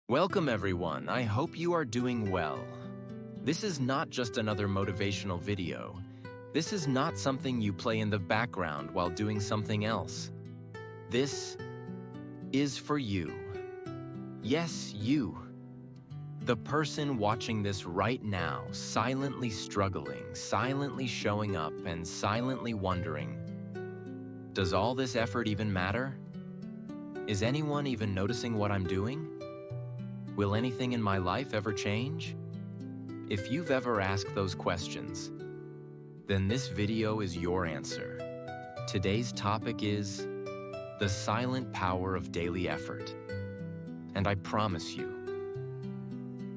Welcome everyone, I hope you are doing well. This is not just another motivational video. This is not something you play in the background while doing something else. This is for you. Yes, you. The person watching this right now, silently struggling, silently showing up, and silently wondering, does all this effort even matter? Is anyone even noticing what I'm doing? Will anything in my life ever change? If you've ever asked those questions, then this video is your answer. Today's topic is the silent power of daily effort. And I promise you,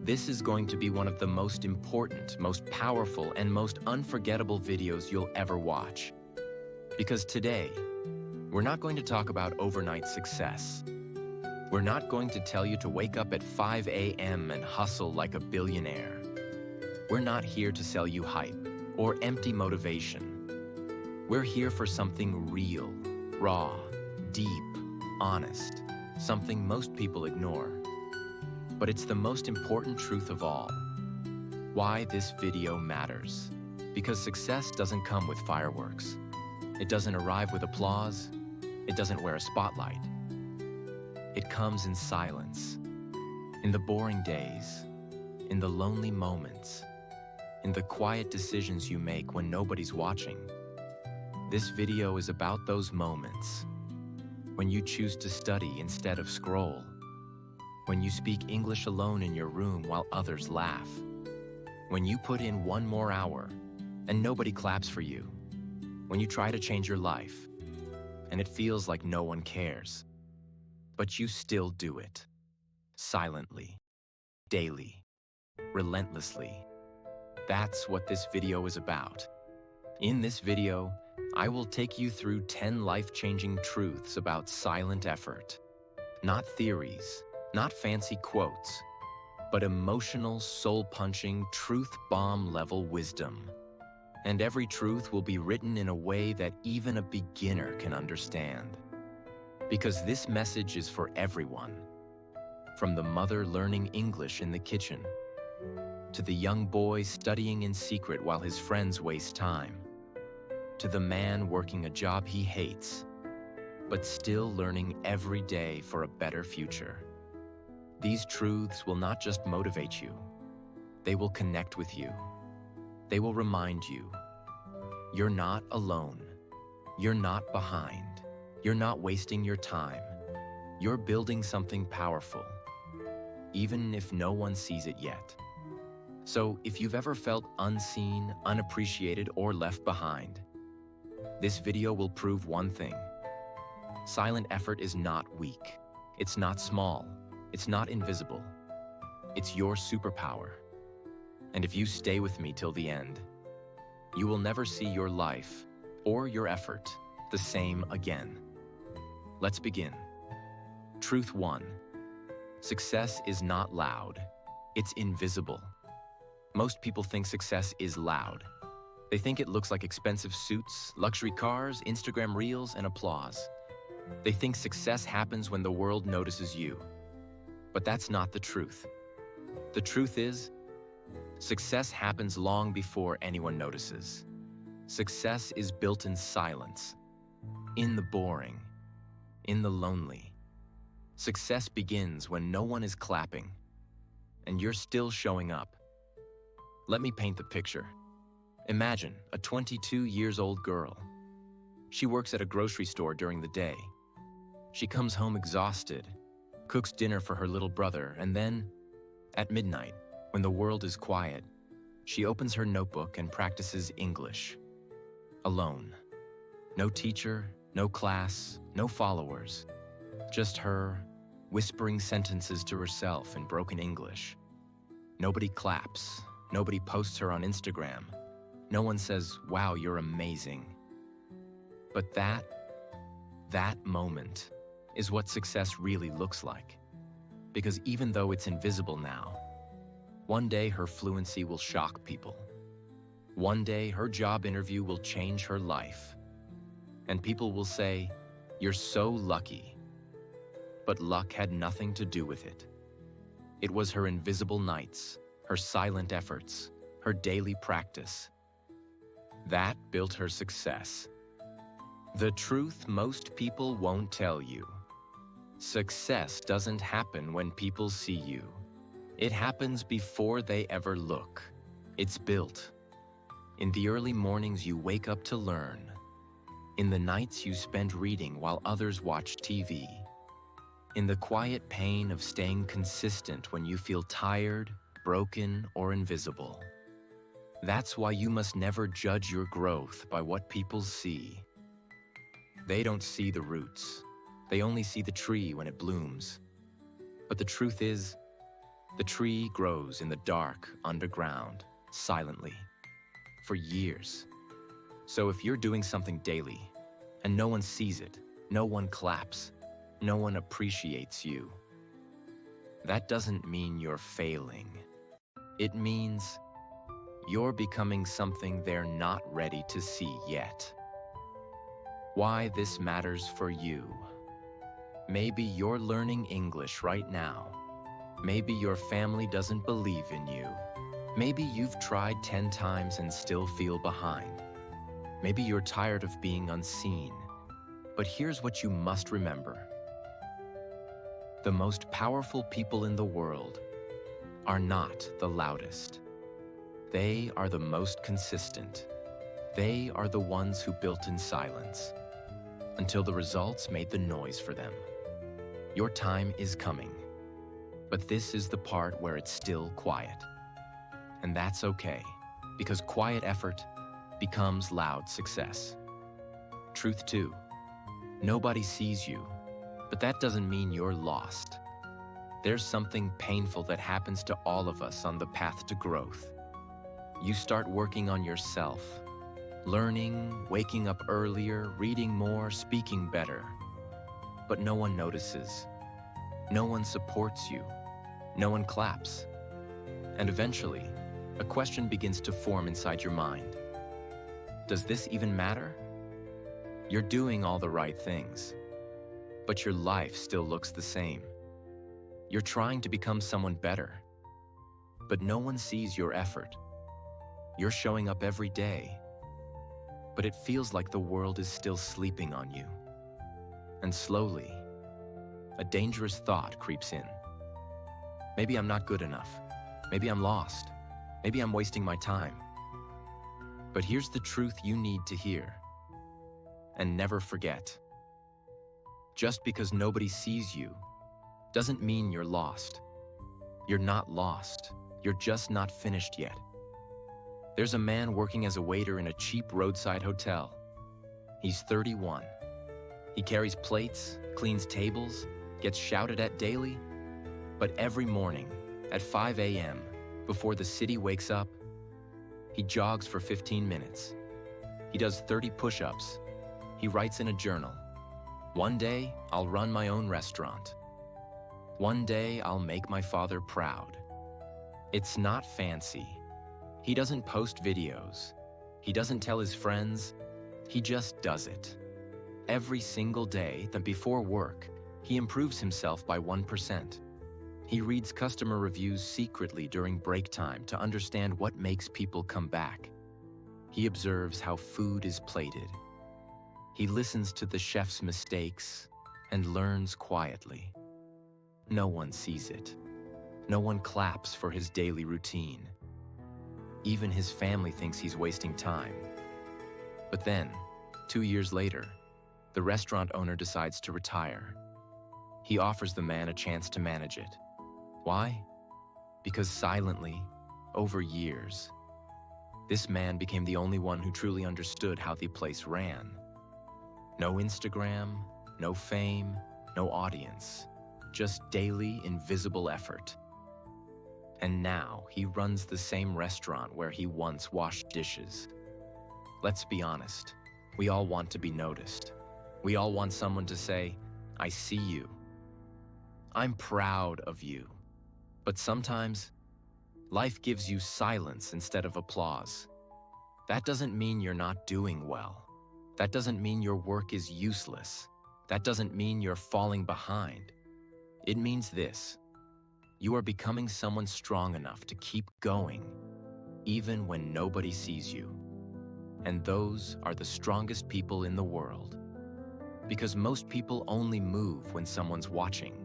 this is going to be one of the most important, most powerful, and most unforgettable videos you'll ever watch. Because today, we're not going to talk about overnight success. We're not going to tell you to wake up at 5 a.m. and hustle like a billionaire. We're not here to sell you hype or empty motivation. We're here for something real, raw, deep, honest, something most people ignore. But it's the most important truth of all. Why this video matters. Because success doesn't come with fireworks. It doesn't arrive with applause. It doesn't wear a spotlight. It comes in silence, in the boring days, in the lonely moments, in the quiet decisions you make when nobody's watching. This video is about those moments, when you choose to study instead of scroll, when you speak English alone in your room while others laugh, when you put in one more hour and nobody claps for you, when you try to change your life and it feels like no one cares. But you still do it. Silently, daily, relentlessly. That's what this video is about. In this video, I will take you through 10 life-changing truths about silent effort. Not theories, not fancy quotes, but emotional, soul-punching, truth-bomb-level wisdom. And every truth will be written in a way that even a beginner can understand. Because this message is for everyone. From the mother learning English in the kitchen, to the young boy studying in secret while his friends waste time, to the man working a job he hates, but still learning every day for a better future. These truths will not just motivate you, they will connect with you. They will remind you, you're not alone, you're not behind. You're not wasting your time. You're building something powerful, even if no one sees it yet. So if you've ever felt unseen, unappreciated, or left behind, this video will prove one thing. Silent effort is not weak. It's not small. It's not invisible. It's your superpower. And if you stay with me till the end, you will never see your life or your effort the same again. Let's begin. Truth 1. Success is not loud. It's invisible. Most people think success is loud. They think it looks like expensive suits, luxury cars, Instagram reels, and applause. They think success happens when the world notices you. But that's not the truth. The truth is, success happens long before anyone notices. Success is built in silence, in the boring, in the lonely. Success begins when no one is clapping, and you're still showing up. Let me paint the picture. Imagine a 22-year-old girl. She works at a grocery store during the day. She comes home exhausted, cooks dinner for her little brother, and then, at midnight, when the world is quiet, she opens her notebook and practices English. Alone. No teacher, no class, no followers. Just her, whispering sentences to herself in broken English. Nobody claps. Nobody posts her on Instagram. No one says, "Wow, you're amazing." But that moment is what success really looks like. Because even though it's invisible now, one day her fluency will shock people. One day her job interview will change her life. And people will say, "You're so lucky." But luck had nothing to do with it. It was her invisible nights, her silent efforts, her daily practice. That built her success. The truth most people won't tell you. Success doesn't happen when people see you. It happens before they ever look. It's built. In the early mornings you wake up to learn. In the nights you spend reading while others watch TV. In the quiet pain of staying consistent when you feel tired, broken, or invisible. That's why you must never judge your growth by what people see. They don't see the roots. They only see the tree when it blooms. But the truth is, the tree grows in the dark, underground, silently, for years. So if you're doing something daily, and no one sees it, no one claps, no one appreciates you, that doesn't mean you're failing. It means you're becoming something they're not ready to see yet. Why this matters for you. Maybe you're learning English right now. Maybe your family doesn't believe in you. Maybe you've tried 10 times and still feel behind. Maybe you're tired of being unseen. But here's what you must remember. The most powerful people in the world are not the loudest. They are the most consistent. They are the ones who built in silence, until the results made the noise for them. Your time is coming, but this is the part where it's still quiet. And that's okay, because quiet effort becomes loud success. Truth 2, nobody sees you, but that doesn't mean you're lost. There's something painful that happens to all of us on the path to growth. You start working on yourself, learning, waking up earlier, reading more, speaking better. But no one notices. No one supports you. No one claps. And eventually, a question begins to form inside your mind. Does this even matter? You're doing all the right things, but your life still looks the same. You're trying to become someone better, but no one sees your effort. You're showing up every day, but it feels like the world is still sleeping on you. And slowly, a dangerous thought creeps in. Maybe I'm not good enough. Maybe I'm lost. Maybe I'm wasting my time. But here's the truth you need to hear. And never forget. Just because nobody sees you doesn't mean you're lost. You're not lost. You're just not finished yet. There's a man working as a waiter in a cheap roadside hotel. He's 31. He carries plates, cleans tables, gets shouted at daily. But every morning, at 5 a.m., before the city wakes up, he jogs for 15 minutes. He does 30 push-ups. He writes in a journal. One day, I'll run my own restaurant. One day, I'll make my father proud. It's not fancy. He doesn't post videos. He doesn't tell his friends. He just does it. Every single day, then before work, he improves himself by 1%. He reads customer reviews secretly during break time to understand what makes people come back. He observes how food is plated. He listens to the chef's mistakes and learns quietly. No one sees it. No one claps for his daily routine. Even his family thinks he's wasting time. But then, 2 years later, the restaurant owner decides to retire. He offers the man a chance to manage it. Why? Because silently, over years, this man became the only one who truly understood how the place ran. No Instagram, no fame, no audience, just daily, invisible effort. And now he runs the same restaurant where he once washed dishes. Let's be honest, we all want to be noticed. We all want someone to say, "I see you. I'm proud of you." But sometimes, life gives you silence instead of applause. That doesn't mean you're not doing well. That doesn't mean your work is useless. That doesn't mean you're falling behind. It means this: You are becoming someone strong enough to keep going, even when nobody sees you. And those are the strongest people in the world. Because most people only move when someone's watching.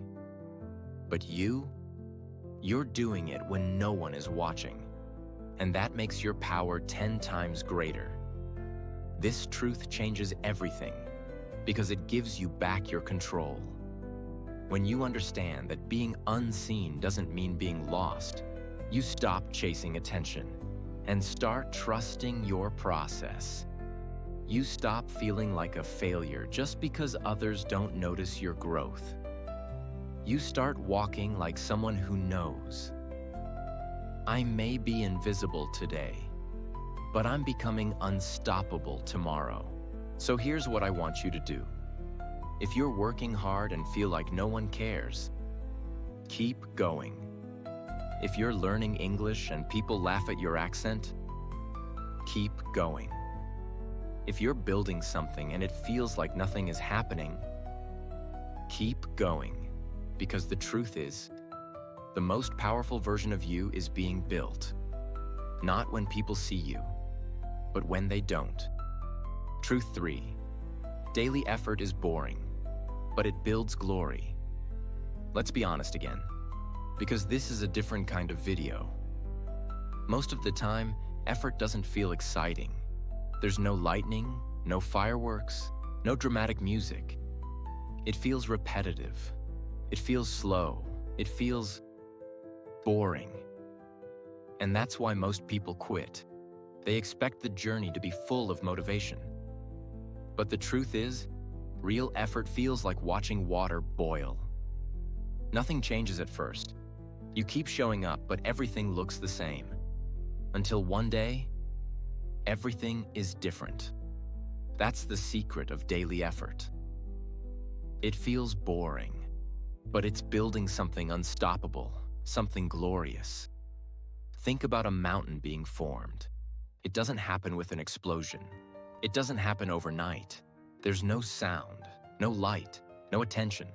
But you're doing it when no one is watching. And that makes your power 10 times greater. This truth changes everything because it gives you back your control. When you understand that being unseen doesn't mean being lost, you stop chasing attention and start trusting your process. You stop feeling like a failure just because others don't notice your growth. You start walking like someone who knows. I may be invisible today, but I'm becoming unstoppable tomorrow. So here's what I want you to do. If you're working hard and feel like no one cares, keep going. If you're learning English and people laugh at your accent, keep going. If you're building something and it feels like nothing is happening, keep going. Because the truth is, the most powerful version of you is being built. Not when people see you, but when they don't. Truth 3. Daily effort is boring, but it builds glory. Let's be honest again, because this is a different kind of video. Most of the time, effort doesn't feel exciting. There's no lightning, no fireworks, no dramatic music. It feels repetitive. It feels slow. It feels boring. And that's why most people quit. They expect the journey to be full of motivation. But the truth is, real effort feels like watching water boil. Nothing changes at first. You keep showing up, but everything looks the same. Until one day, everything is different. That's the secret of daily effort. It feels boring, but it's building something unstoppable, something glorious. Think about a mountain being formed. It doesn't happen with an explosion. It doesn't happen overnight. There's no sound, no light, no attention,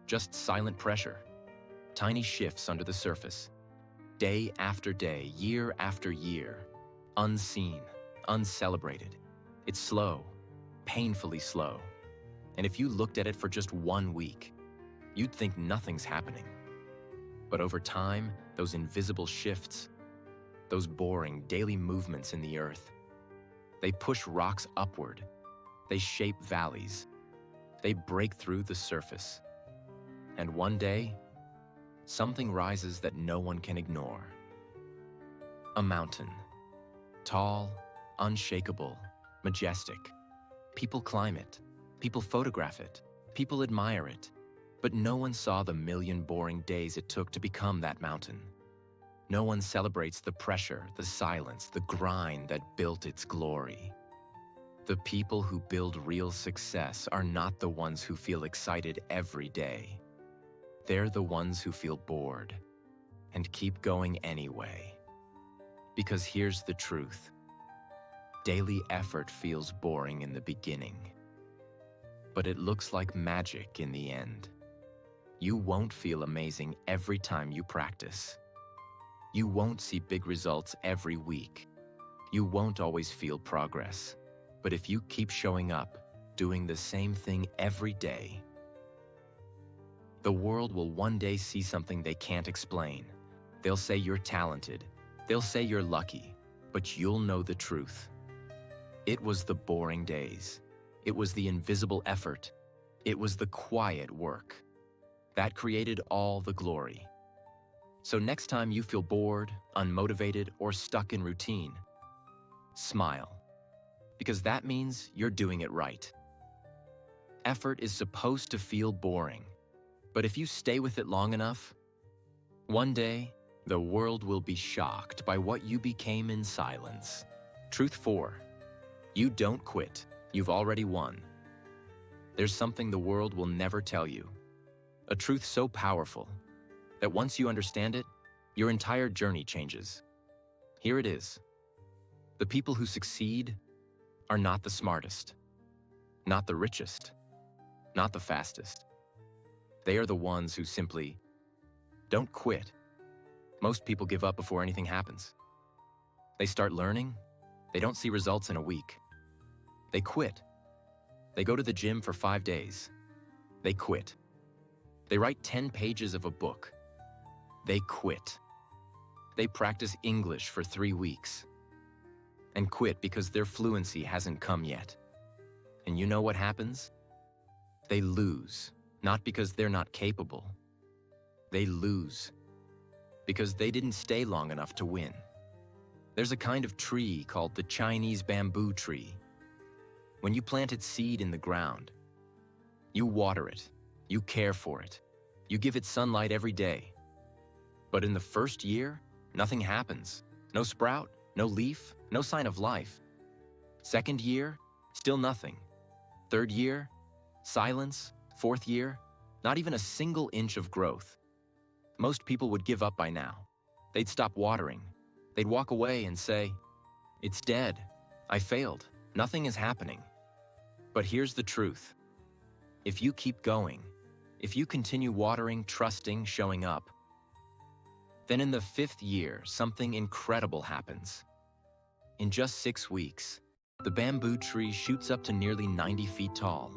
just silent pressure. Tiny shifts under the surface. Day after day, year after year. Unseen, uncelebrated. It's slow, painfully slow. And if you looked at it for just 1 week, you'd think nothing's happening. But over time, those invisible shifts, those boring daily movements in the earth, they push rocks upward. They shape valleys. They break through the surface. And one day, something rises that no one can ignore. A mountain. Tall, unshakable, majestic. People climb it. People photograph it. People admire it. But no one saw the million boring days it took to become that mountain. No one celebrates the pressure, the silence, the grind that built its glory. The people who build real success are not the ones who feel excited every day. They're the ones who feel bored and keep going anyway. Because here's the truth. Daily effort feels boring in the beginning, but it looks like magic in the end. You won't feel amazing every time you practice. You won't see big results every week. You won't always feel progress. But if you keep showing up, doing the same thing every day, the world will one day see something they can't explain. They'll say you're talented. They'll say you're lucky. But you'll know the truth. It was the boring days. It was the invisible effort. It was the quiet work that created all the glory. So next time you feel bored, unmotivated, or stuck in routine, smile. Because that means you're doing it right. Effort is supposed to feel boring, but if you stay with it long enough, one day, the world will be shocked by what you became in silence. Truth 4. You don't quit. You've already won. There's something the world will never tell you. A truth so powerful that once you understand it, your entire journey changes. Here it is. The people who succeed are not the smartest, not the richest, not the fastest. They are the ones who simply don't quit Most people give up before anything happens. They start learning, they don't see results in a week. They quit. They go to the gym for 5 days. They quit. They write 10 pages of a book. They quit. They practice English for 3 weeks and quit because their fluency hasn't come yet. And you know what happens? They lose, not because they're not capable. They lose because they didn't stay long enough to win. There's a kind of tree called the Chinese bamboo tree. When you plant its seed in the ground, you water it, you care for it, you give it sunlight every day. But in the first year, nothing happens. No sprout, no leaf, no sign of life. Second year, still nothing. Third year, silence. Fourth year, not even a single inch of growth. Most people would give up by now. They'd stop watering. They'd walk away and say, "It's dead. I failed. Nothing is happening." But here's the truth. If you keep going, if you continue watering, trusting, showing up, then in the 5th year, something incredible happens. In just 6 weeks, the bamboo tree shoots up to nearly 90 feet tall.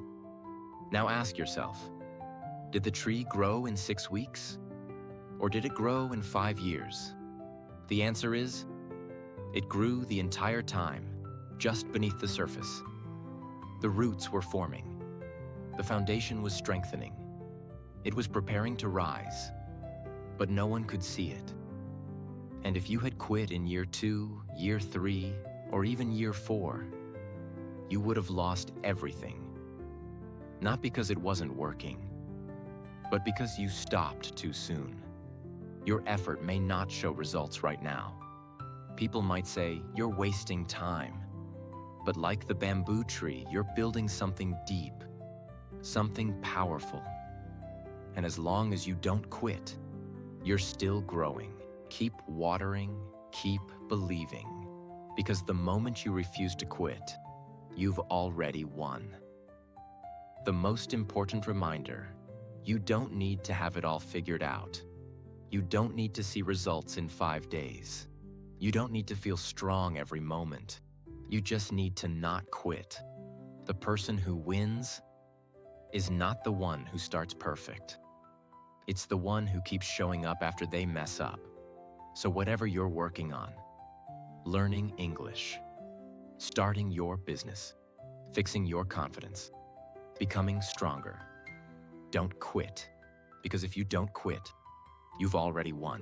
Now ask yourself, did the tree grow in 6 weeks? Or did it grow in 5 years? The answer is, it grew the entire time, just beneath the surface. The roots were forming. The foundation was strengthening. It was preparing to rise, but no one could see it. And if you had quit in year 2, year 3, or even year 4, you would have lost everything. Not because it wasn't working, but because you stopped too soon. Your effort may not show results right now. People might say, "You're wasting time." But like the bamboo tree, you're building something deep, something powerful. And as long as you don't quit, you're still growing. Keep watering, keep believing. Because the moment you refuse to quit, you've already won. The most important reminder, you don't need to have it all figured out. You don't need to see results in 5 days. You don't need to feel strong every moment. You just need to not quit. The person who wins is not the one who starts perfect. It's the one who keeps showing up after they mess up. So whatever you're working on, learning English, starting your business, fixing your confidence, becoming stronger, don't quit. Because if you don't quit, you've already won.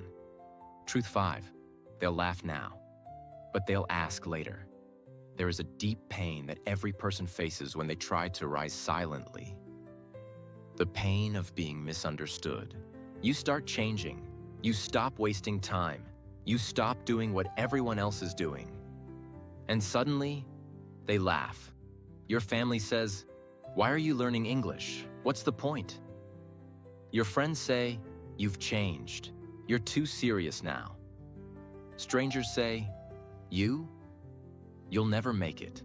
Truth 5, they'll laugh now, but they'll ask later. There is a deep pain that every person faces when they try to rise silently. The pain of being misunderstood. You start changing. You stop wasting time. You stop doing what everyone else is doing. And suddenly, they laugh. Your family says, "Why are you learning English? What's the point?" Your friends say, "You've changed. You're too serious now." Strangers say, You'll never make it."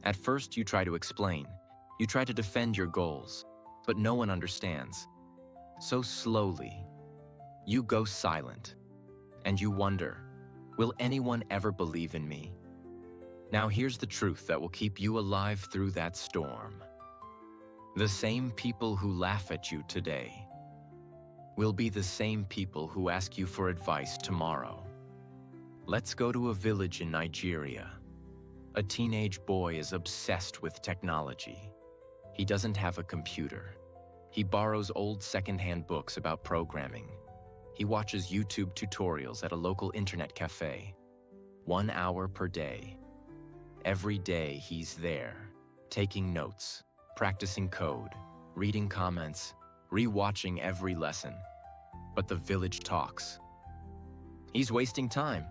At first, you try to explain. You try to defend your goals, but no one understands. So slowly, you go silent, and you wonder, will anyone ever believe in me? Now here's the truth that will keep you alive through that storm. The same people who laugh at you today will be the same people who ask you for advice tomorrow. Let's go to a village in Nigeria. A teenage boy is obsessed with technology. He doesn't have a computer. He borrows old secondhand books about programming. He watches YouTube tutorials at a local internet cafe. 1 hour per day. Every day he's there, taking notes, practicing code, reading comments, rewatching every lesson. But the village talks. He's wasting time.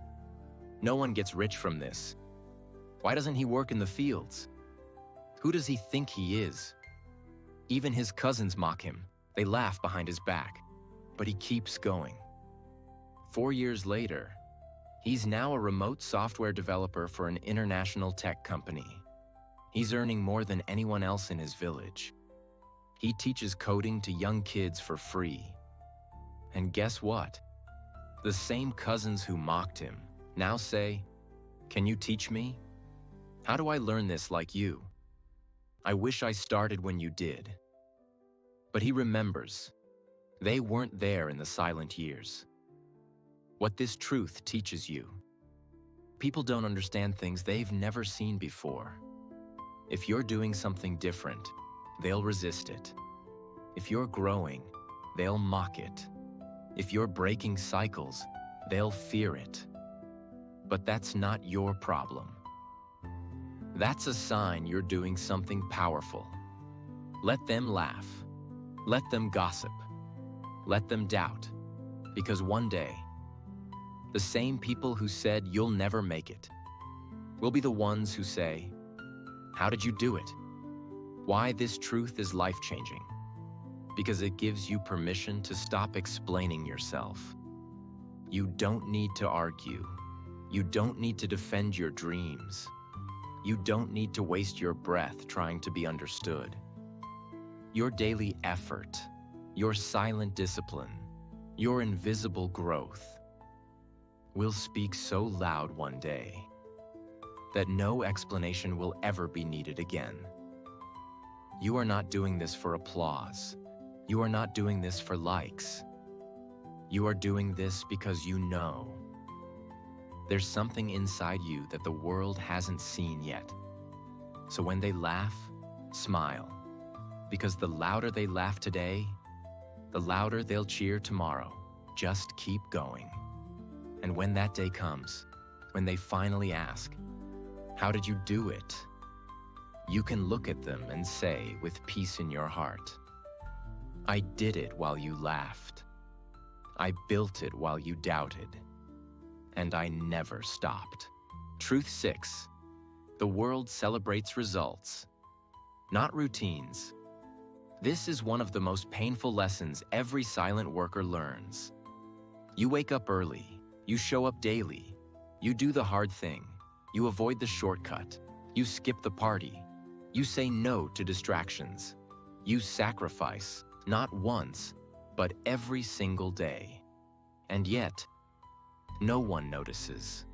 No one gets rich from this. Why doesn't he work in the fields? Who does he think he is? Even his cousins mock him. They laugh behind his back. But he keeps going. 4 years later, he's now a remote software developer for an international tech company. He's earning more than anyone else in his village. He teaches coding to young kids for free. And guess what? The same cousins who mocked him now say, "Can you teach me? How do I learn this like you? I wish I started when you did." But he remembers, they weren't there in the silent years. What this truth teaches you: people don't understand things they've never seen before. If you're doing something different, they'll resist it. If you're growing, they'll mock it. If you're breaking cycles, they'll fear it. But that's not your problem. That's a sign you're doing something powerful. Let them laugh. Let them gossip. Let them doubt. Because one day, the same people who said you'll never make it will be the ones who say, "How did you do it?" Why this truth is life-changing? Because it gives you permission to stop explaining yourself. You don't need to argue. You don't need to defend your dreams. You don't need to waste your breath trying to be understood. Your daily effort, your silent discipline, your invisible growth will speak so loud one day that no explanation will ever be needed again. You are not doing this for applause. You are not doing this for likes. You are doing this because you know there's something inside you that the world hasn't seen yet. So when they laugh, smile. Because the louder they laugh today, the louder they'll cheer tomorrow. Just keep going. And when that day comes, when they finally ask, "How did you do it?" you can look at them and say with peace in your heart, "I did it while you laughed. I built it while you doubted. And I never stopped." Truth 6. The world celebrates results, not routines. This is one of the most painful lessons every silent worker learns. You wake up early. You show up daily. You do the hard thing. You avoid the shortcut. You skip the party. You say no to distractions. You sacrifice, not once, but every single day. And yet, no one notices.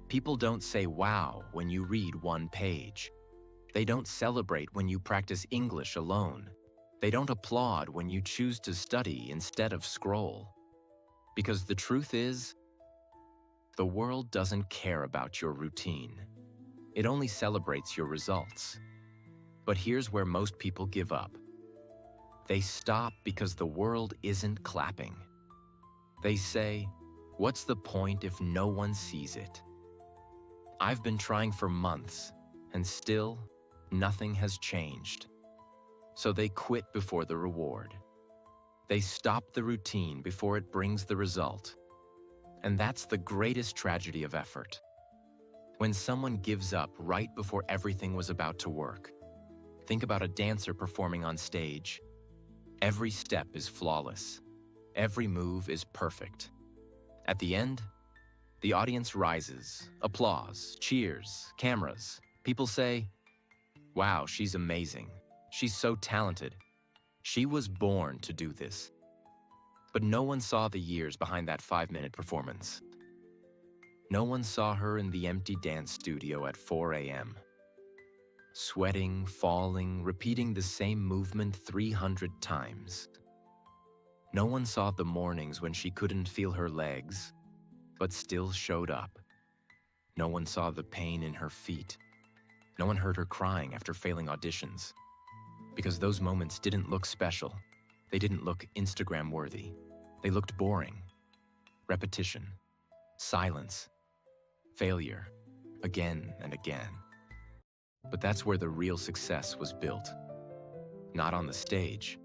People don't say wow when you read one page. They don't celebrate when you practice English alone. They don't applaud when you choose to study instead of scroll. Because the truth is, the world doesn't care about your routine. It only celebrates your results. But here's where most people give up. They stop because the world isn't clapping. They say, "What's the point if no one sees it? I've been trying for months, and still, nothing has changed." So they quit before the reward. They stop the routine before it brings the result. And that's the greatest tragedy of effort. When someone gives up right before everything was about to work. Think about a dancer performing on stage. Every step is flawless. Every move is perfect. At the end, the audience rises, applause, cheers, cameras. People say, "Wow, she's amazing. She's so talented. She was born to do this." But no one saw the years behind that 5-minute performance. No one saw her in the empty dance studio at 4 a.m. Sweating, falling, repeating the same movement 300 times. No one saw the mornings when she couldn't feel her legs, but still showed up. No one saw the pain in her feet. No one heard her crying after failing auditions. Because those moments didn't look special. They didn't look Instagram-worthy. They looked boring. Repetition. Silence. Failure. Again and again. But that's where the real success was built. Not on the stage,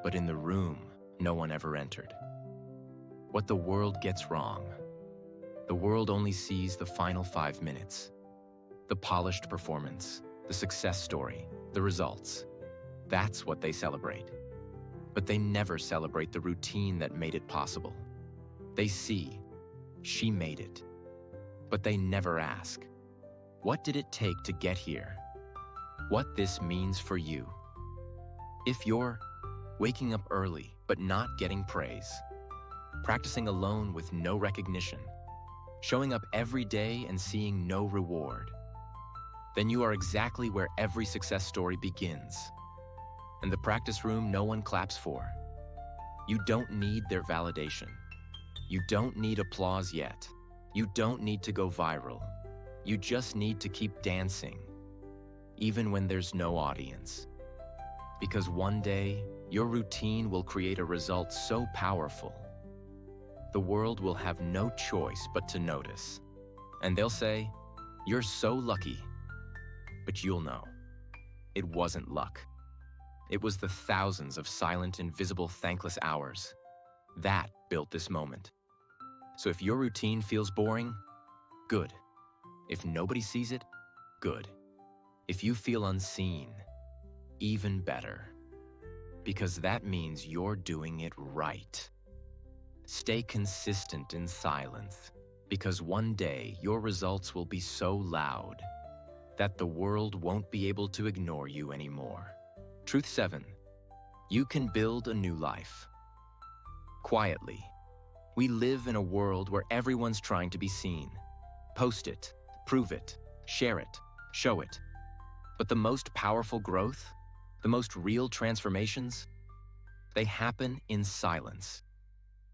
but in the room no one ever entered. What the world gets wrong. The world only sees the final 5 minutes. The polished performance, the success story, the results. That's what they celebrate. But they never celebrate the routine that made it possible. They see, she made it. But they never ask, what did it take to get here? What this means for you. If you're waking up early but not getting praise, practicing alone with no recognition, showing up every day and seeing no reward, then you are exactly where every success story begins. In the practice room no one claps for. You don't need their validation. You don't need applause yet. You don't need to go viral. You just need to keep dancing, even when there's no audience. Because one day, your routine will create a result so powerful, the world will have no choice but to notice. And they'll say, "You're so lucky." But you'll know, it wasn't luck. It was the thousands of silent, invisible, thankless hours that built this moment. So if your routine feels boring, good. If nobody sees it, good. If you feel unseen, even better. Because that means you're doing it right. Stay consistent in silence, because one day your results will be so loud that the world won't be able to ignore you anymore. Truth 7. You can build a new life. Quietly. We live in a world where everyone's trying to be seen. Post it, prove it, share it, show it. But the most powerful growth, the most real transformations, they happen in silence.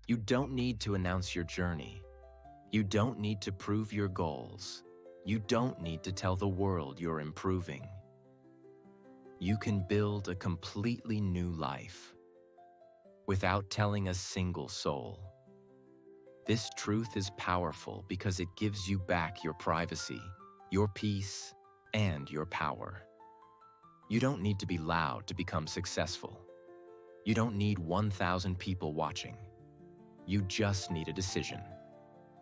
You don't need to announce your journey. You don't need to prove your goals. You don't need to tell the world you're improving. You can build a completely new life without telling a single soul. This truth is powerful because it gives you back your privacy, your peace, and your power. You don't need to be loud to become successful. You don't need 1,000 people watching. You just need a decision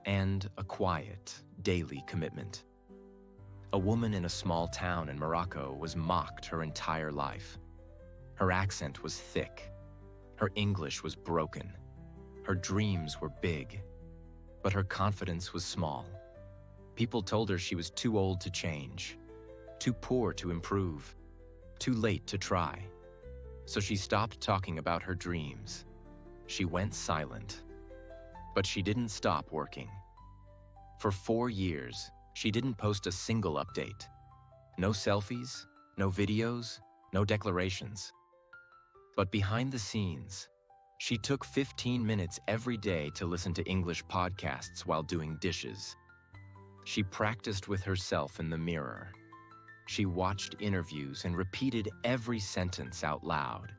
and a quiet, daily commitment. A woman in a small town in Morocco was mocked her entire life. Her accent was thick. Her English was broken. Her dreams were big, but her confidence was small. People told her she was too old to change, too poor to improve, too late to try. So she stopped talking about her dreams. She went silent. But she didn't stop working. For 4 years, she didn't post a single update. No selfies, no videos, no declarations. But behind the scenes, she took 15 minutes every day to listen to English podcasts while doing dishes. She practiced with herself in the mirror. She watched interviews and repeated every sentence out loud.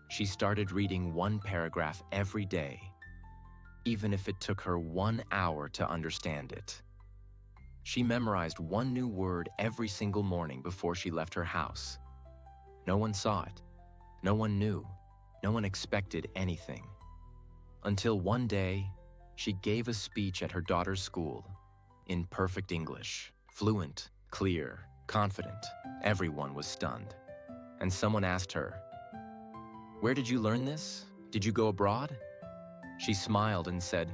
She started reading one paragraph every day, even if it took her 1 hour to understand it. She memorized one new word every single morning before she left her house. No one saw it. No one knew. No one expected anything. Until one day, she gave a speech at her daughter's school in perfect English, fluent, clear, confident. Everyone was stunned. And someone asked her, "Where did you learn this? Did you go abroad?" She smiled and said,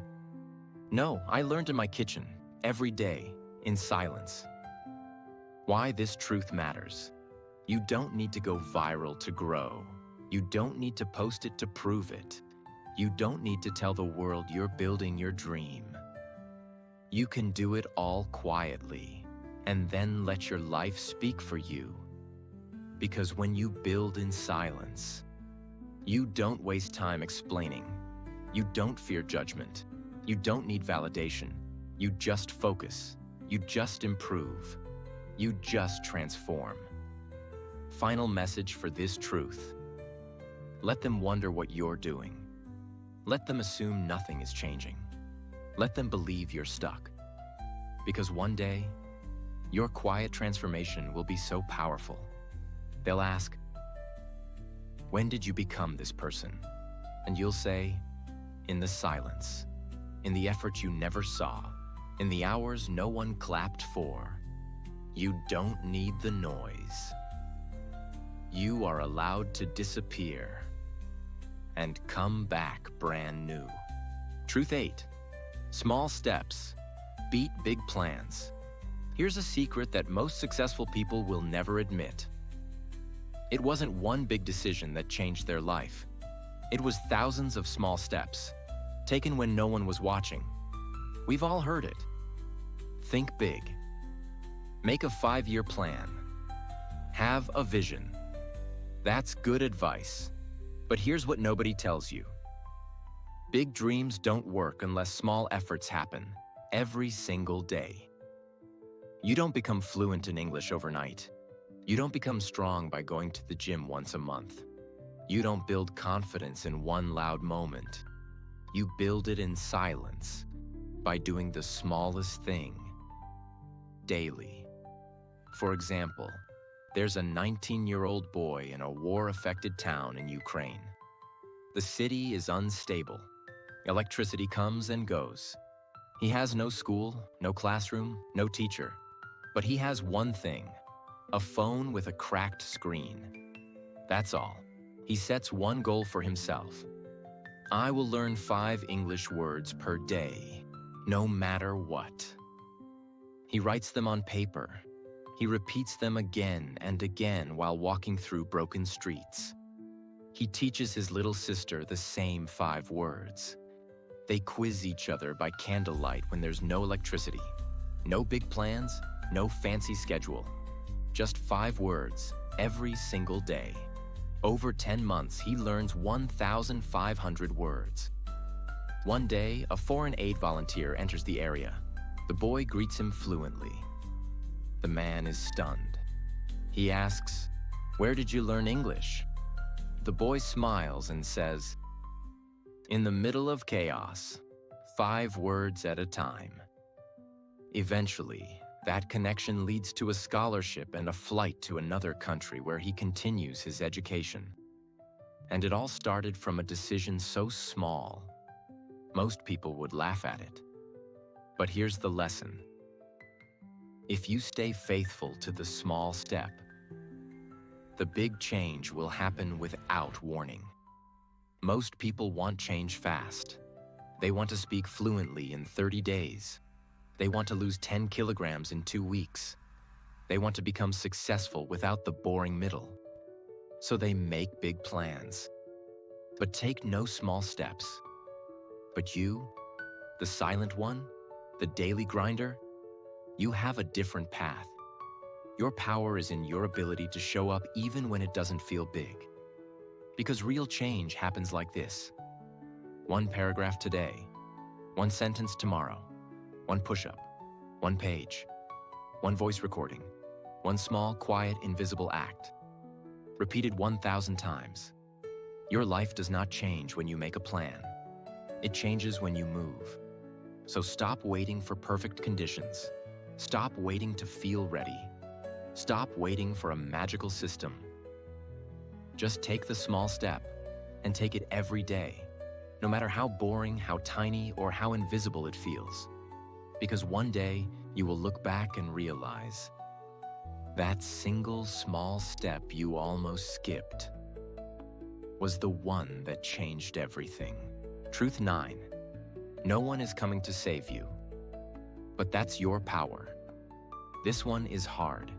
"No, I learned in my kitchen, every day, in silence." Why this truth matters. You don't need to go viral to grow. You don't need to post it to prove it. You don't need to tell the world you're building your dream. You can do it all quietly, and then let your life speak for you. Because when you build in silence, you don't waste time explaining. You don't fear judgment. You don't need validation. You just focus. You just improve. You just transform. Final message for this truth. Let them wonder what you're doing. Let them assume nothing is changing. Let them believe you're stuck. Because one day, your quiet transformation will be so powerful. They'll ask, "When did you become this person?" And you'll say, "In the silence, in the effort you never saw, in the hours no one clapped for." You don't need the noise. You are allowed to disappear and come back brand new. Truth 8. Small steps beat big plans. Here's a secret that most successful people will never admit. It wasn't one big decision that changed their life. It was thousands of small steps. taken when no one was watching. We've all heard it. Think big. Make a 5-year plan. Have a vision. That's good advice. But here's what nobody tells you. Big dreams don't work unless small efforts happen every single day. You don't become fluent in English overnight. You don't become strong by going to the gym once a month. You don't build confidence in one loud moment. You build it in silence by doing the smallest thing daily. For example, there's a 19-year-old boy in a war-affected town in Ukraine. The city is unstable. Electricity comes and goes. He has no school, no classroom, no teacher. But he has one thing, a phone with a cracked screen. That's all. He sets one goal for himself. I will learn 5 English words per day, no matter what. He writes them on paper. He repeats them again and again while walking through broken streets. He teaches his little sister the same 5 words. They quiz each other by candlelight when there's no electricity. No big plans, no fancy schedule. Just 5 words every single day. Over 10 months, he learns 1,500 words. One day, a foreign aid volunteer enters the area. The boy greets him fluently. The man is stunned. He asks, "Where did you learn English?" The boy smiles and says, "In the middle of chaos, 5 words at a time." Eventually, that connection leads to a scholarship and a flight to another country where he continues his education. And it all started from a decision so small, most people would laugh at it. But here's the lesson. If you stay faithful to the small step, the big change will happen without warning. Most people want change fast. They want to speak fluently in 30 days. They want to lose 10 kilograms in 2 weeks. They want to become successful without the boring middle. So they make big plans, but take no small steps. But you, the silent one, the daily grinder, you have a different path. Your power is in your ability to show up even when it doesn't feel big. Because real change happens like this. 1 paragraph today, 1 sentence tomorrow, 1 push-up, 1 page, 1 voice recording, 1 small, quiet, invisible act. Repeated 1,000 times. Your life does not change when you make a plan. It changes when you move. So stop waiting for perfect conditions. Stop waiting to feel ready. Stop waiting for a magical system. Just take the small step and take it every day, no matter how boring, how tiny, or how invisible it feels. Because one day you will look back and realize that single small step you almost skipped was the one that changed everything. Truth 9. No one is coming to save you, but that's your power. This one is hard,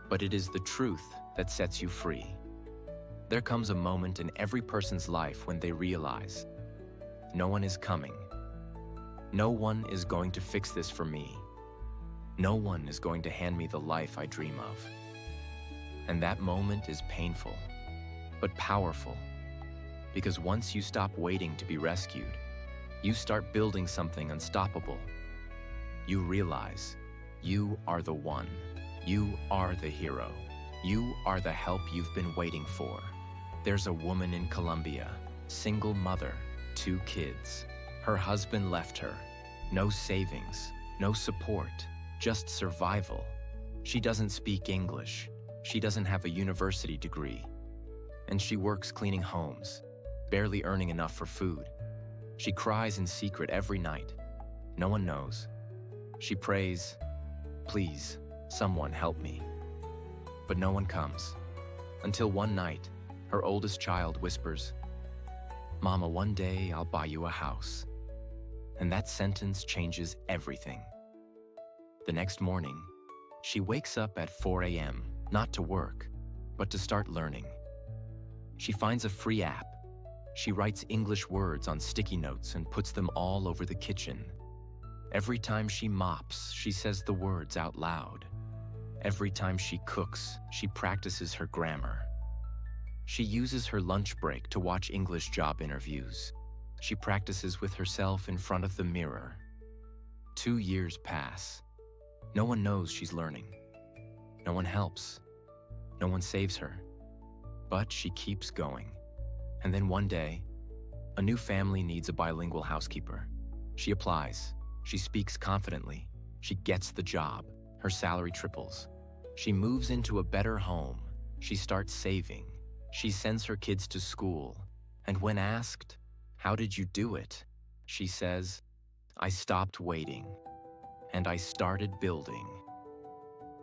but it is the truth that sets you free. There comes a moment in every person's life when they realize, no one is coming. No one is going to fix this for me. No one is going to hand me the life I dream of. And that moment is painful, but powerful. Because once you stop waiting to be rescued, you start building something unstoppable. You realize you are the one. You are the hero. You are the help you've been waiting for. There's a woman in Colombia, single mother, 2 kids. Her husband left her. No savings, no support, just survival. She doesn't speak English. She doesn't have a university degree. And she works cleaning homes, barely earning enough for food. She cries in secret every night. No one knows. She prays, "Please, someone help me." But no one comes. Until one night, her oldest child whispers, "Mama, one day I'll buy you a house." And that sentence changes everything. The next morning, she wakes up at 4 a.m., not to work, but to start learning. She finds a free app. She writes English words on sticky notes and puts them all over the kitchen. Every time she mops, she says the words out loud. Every time she cooks, she practices her grammar. She uses her lunch break to watch English job interviews. She practices with herself in front of the mirror. 2 years pass. No one knows she's learning. No one helps. No one saves her. But she keeps going. And then one day, a new family needs a bilingual housekeeper. She applies. She speaks confidently. She gets the job. Her salary triples. She moves into a better home. She starts saving. She sends her kids to school. And when asked, "How did you do it?" she says, "I stopped waiting, and I started building."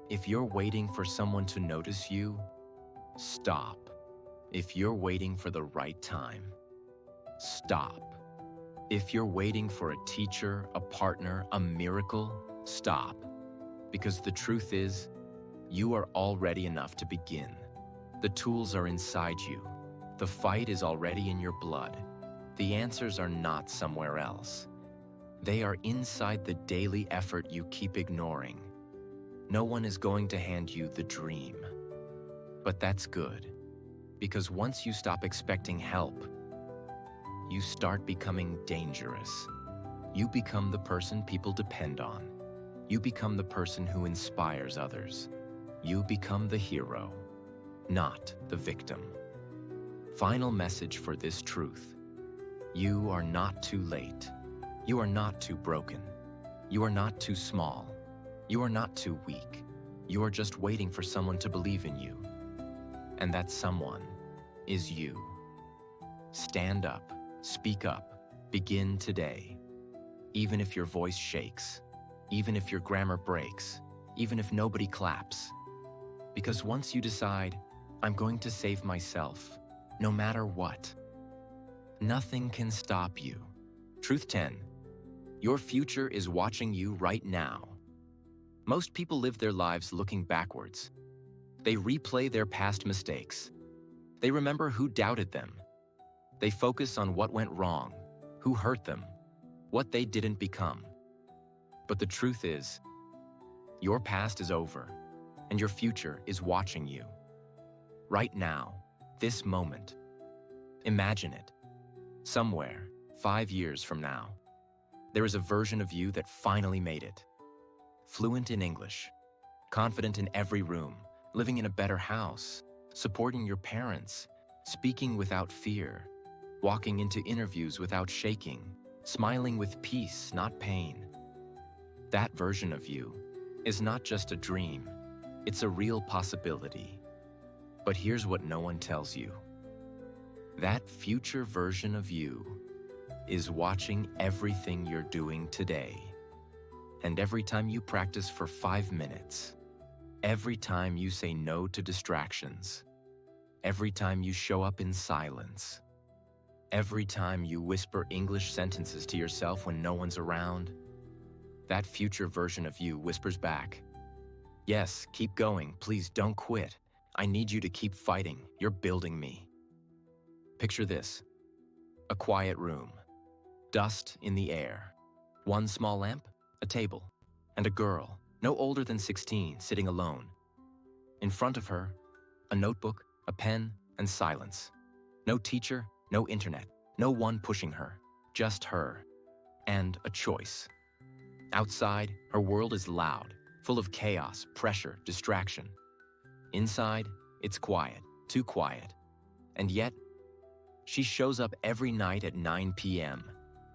If you're waiting for someone to notice you, stop. If you're waiting for the right time, stop. If you're waiting for a teacher, a partner, a miracle, stop. Because the truth is, you are already enough to begin. The tools are inside you. The fight is already in your blood. The answers are not somewhere else. They are inside the daily effort you keep ignoring. No one is going to hand you the dream. But that's good, because once you stop expecting help, you start becoming dangerous. You become the person people depend on. You become the person who inspires others. You become the hero, not the victim. Final message for this truth. You are not too late. You are not too broken. You are not too small. You are not too weak. You are just waiting for someone to believe in you. And that someone is you. Stand up, speak up, begin today. Even if your voice shakes, even if your grammar breaks, even if nobody claps. Because once you decide, "I'm going to save myself," no matter what, nothing can stop you. Truth 10. Your future is watching you right now. Most people live their lives looking backwards. They replay their past mistakes. They remember who doubted them. They focus on what went wrong, who hurt them, what they didn't become. But the truth is, your past is over, and your future is watching you. Right now, this moment. Imagine it. Somewhere, 5 years from now, there is a version of you that finally made it. Fluent in English, confident in every room, living in a better house, supporting your parents, speaking without fear, walking into interviews without shaking, smiling with peace, not pain. That version of you is not just a dream, it's a real possibility. But here's what no one tells you. That future version of you is watching everything you're doing today. And every time you practice for 5 minutes, every time you say no to distractions, every time you show up in silence, every time you whisper English sentences to yourself when no one's around, that future version of you whispers back, "Yes, keep going, please don't quit. I need you to keep fighting, you're building me." Picture this, a quiet room, dust in the air, one small lamp, a table, and a girl, no older than 16, sitting alone. In front of her, a notebook, a pen, and silence. No teacher, no internet, no one pushing her, just her, and a choice. Outside, her world is loud, full of chaos, pressure, distraction. Inside, it's quiet, too quiet. And yet, she shows up every night at 9 p.m.,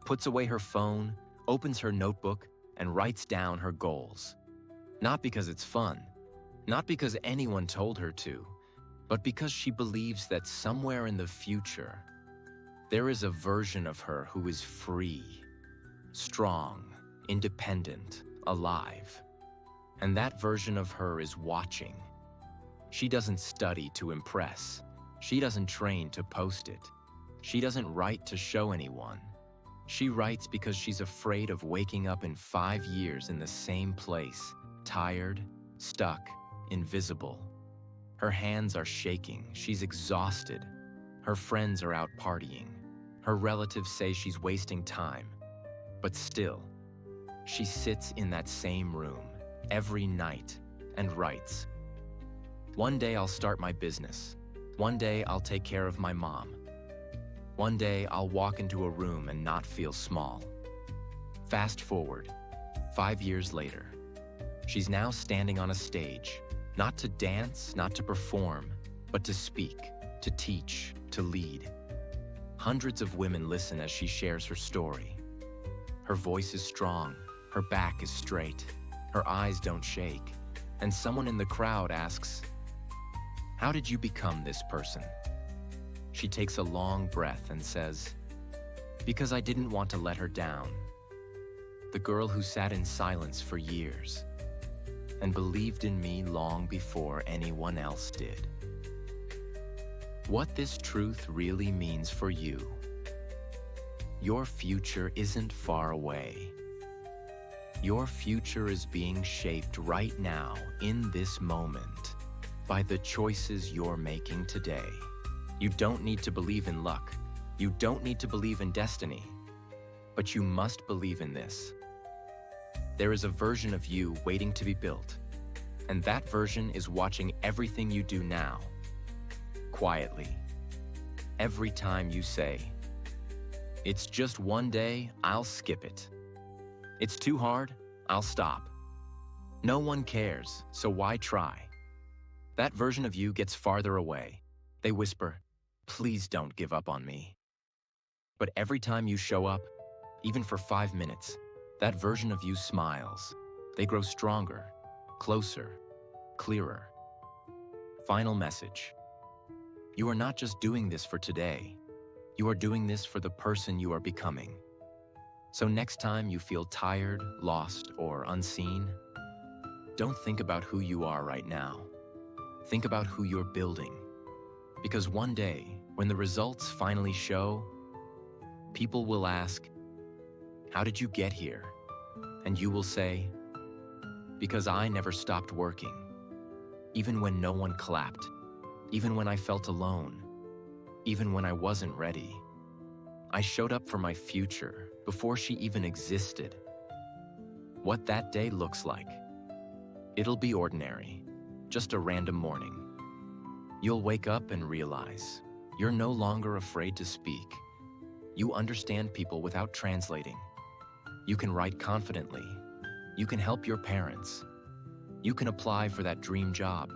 puts away her phone, opens her notebook, and writes down her goals. Not because it's fun, not because anyone told her to, but because she believes that somewhere in the future, there is a version of her who is free, strong, independent, alive. And that version of her is watching. She doesn't study to impress. She doesn't train to post it. She doesn't write to show anyone. She writes because she's afraid of waking up in 5 years in the same place, tired, stuck, invisible. Her hands are shaking. She's exhausted. Her friends are out partying. Her relatives say she's wasting time, but still, she sits in that same room every night and writes, "One day I'll start my business. One day I'll take care of my mom. One day I'll walk into a room and not feel small." Fast forward, 5 years later. She's now standing on a stage, not to dance, not to perform, but to speak, to teach, to lead. Hundreds of women listen as she shares her story. Her voice is strong, her back is straight, her eyes don't shake, and someone in the crowd asks, "How did you become this person?" She takes a long breath and says, "Because I didn't want to let her down." The girl who sat in silence for years and believed in me long before anyone else did. What this truth really means for you. Your future isn't far away. Your future is being shaped right now, in this moment, by the choices you're making today. You don't need to believe in luck. You don't need to believe in destiny. But you must believe in this. There is a version of you waiting to be built, and that version is watching everything you do now, quietly. Every time you say, "It's just one day, I'll skip it. It's too hard, I'll stop. No one cares, so why try?" That version of you gets farther away. They whisper, "Please don't give up on me." But every time you show up, even for 5 minutes, that version of you smiles. They grow stronger, closer, clearer. Final message. You are not just doing this for today. You are doing this for the person you are becoming. So next time you feel tired, lost, or unseen, don't think about who you are right now. Think about who you're building. Because one day, when the results finally show, people will ask, "How did you get here?" And you will say, "Because I never stopped working. Even when no one clapped, even when I felt alone, even when I wasn't ready. I showed up for my future before she even existed." What that day looks like. It'll be ordinary, just a random morning. You'll wake up and realize you're no longer afraid to speak. You understand people without translating. You can write confidently. You can help your parents. You can apply for that dream job.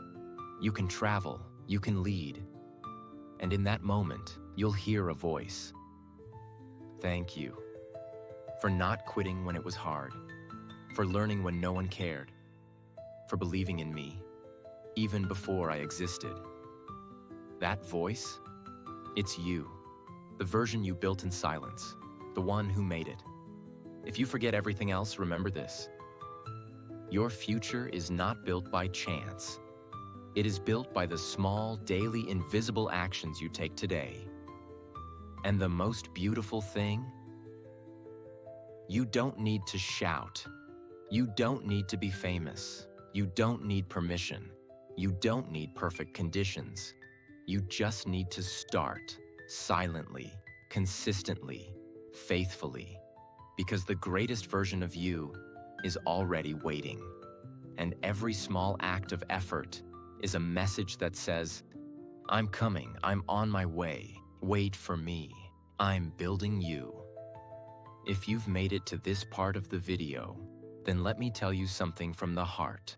You can travel. You can lead. And in that moment, you'll hear a voice. Thank you for not quitting when it was hard, for learning when no one cared, for believing in me, even before I existed. That voice, it's you, the version you built in silence, the one who made it. If you forget everything else, remember this. Your future is not built by chance. It is built by the small, daily, invisible actions you take today. And the most beautiful thing? You don't need to shout. You don't need to be famous. You don't need permission. You don't need perfect conditions. You just need to start, silently, consistently, faithfully. Because the greatest version of you is already waiting. And every small act of effort is a message that says, "I'm coming, I'm on my way, wait for me, I'm building you." If you've made it to this part of the video, then let me tell you something from the heart.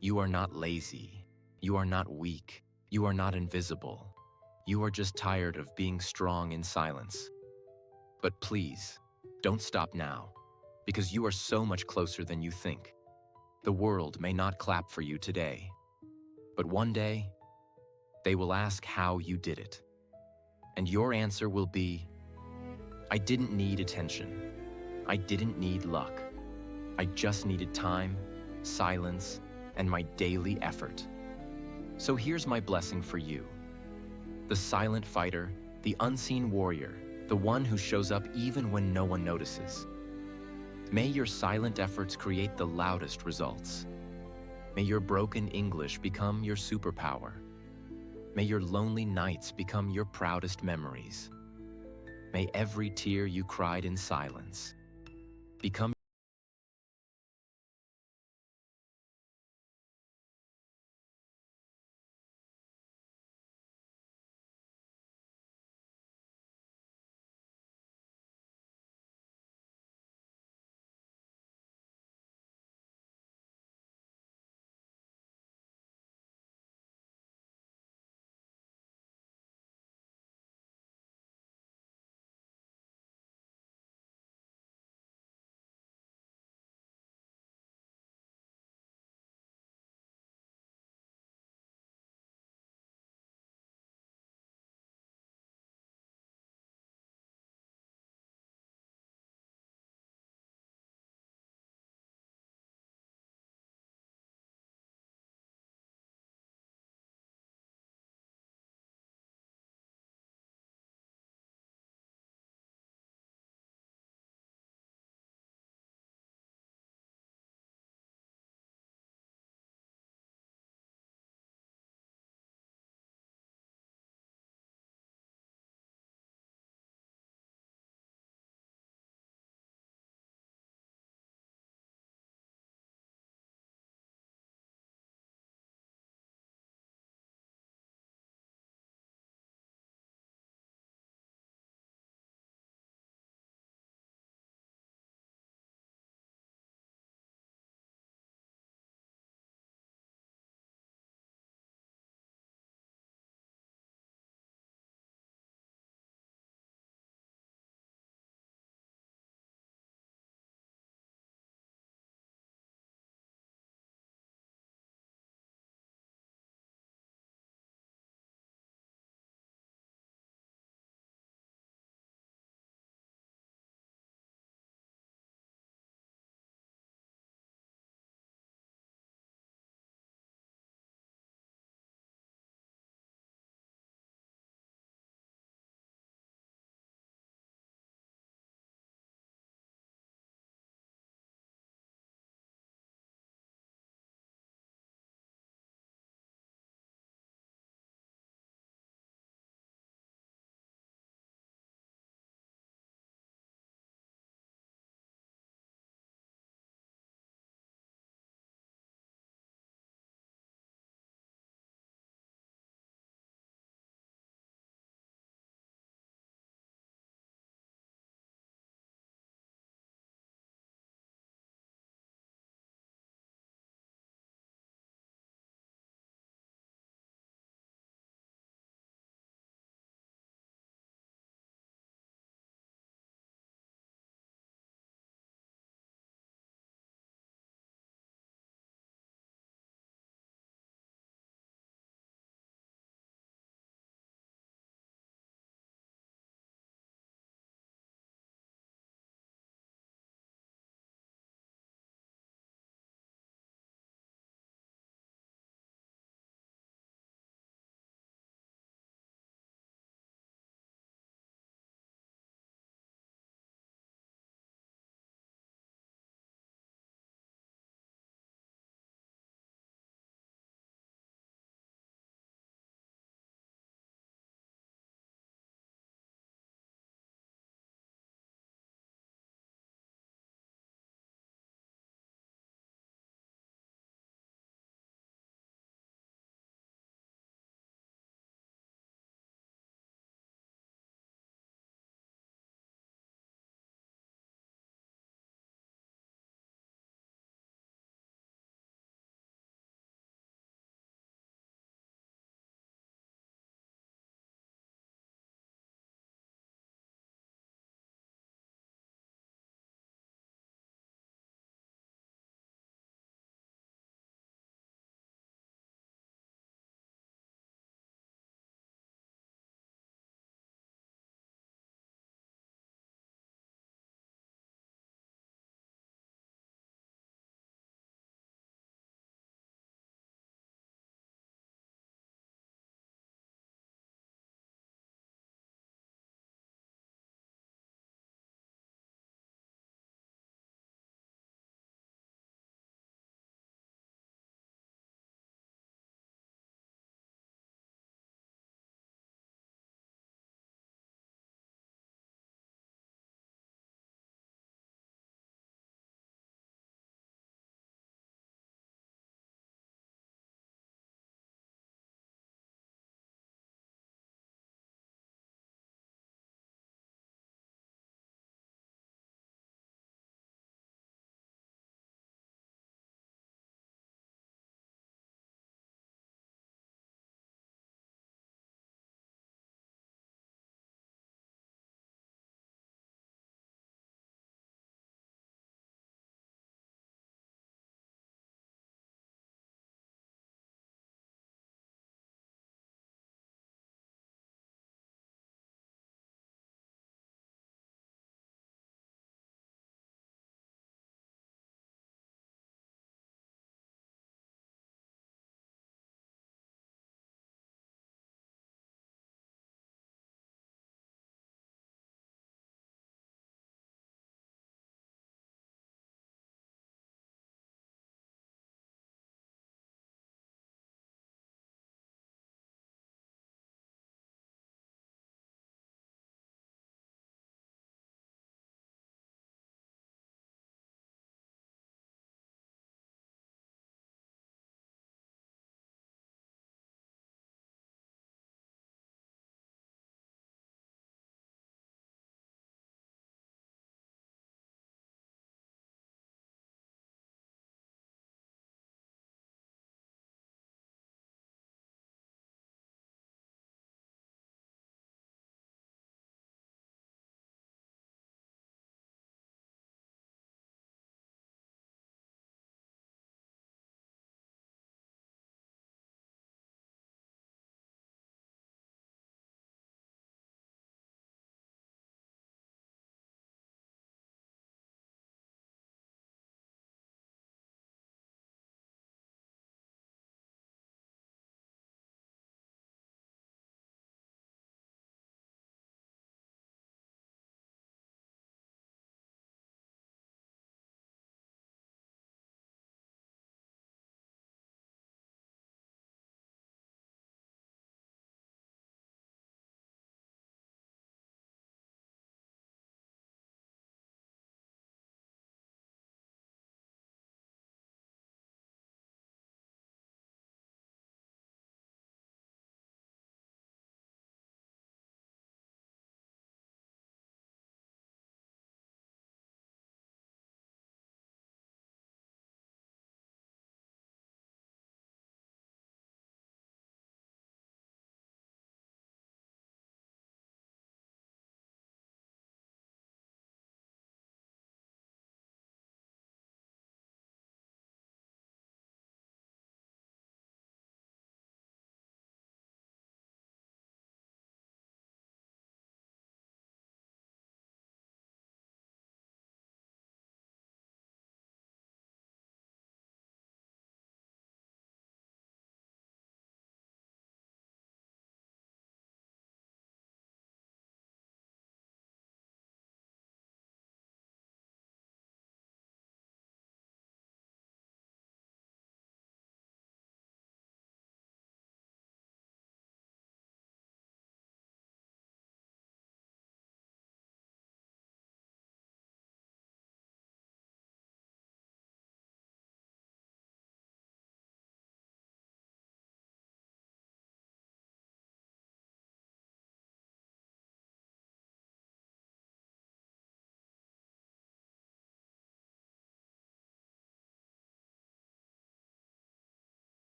You are not lazy, you are not weak, you are not invisible. You are just tired of being strong in silence. But please, don't stop now, because you are so much closer than you think. The world may not clap for you today, but one day, they will ask how you did it. And your answer will be, "I didn't need attention. I didn't need luck. I just needed time, silence, and my daily effort." So here's my blessing for you. The silent fighter, the unseen warrior, the one who shows up even when no one notices. May your silent efforts create the loudest results. May your broken English become your superpower. May your lonely nights become your proudest memories. May every tear you cried in silence become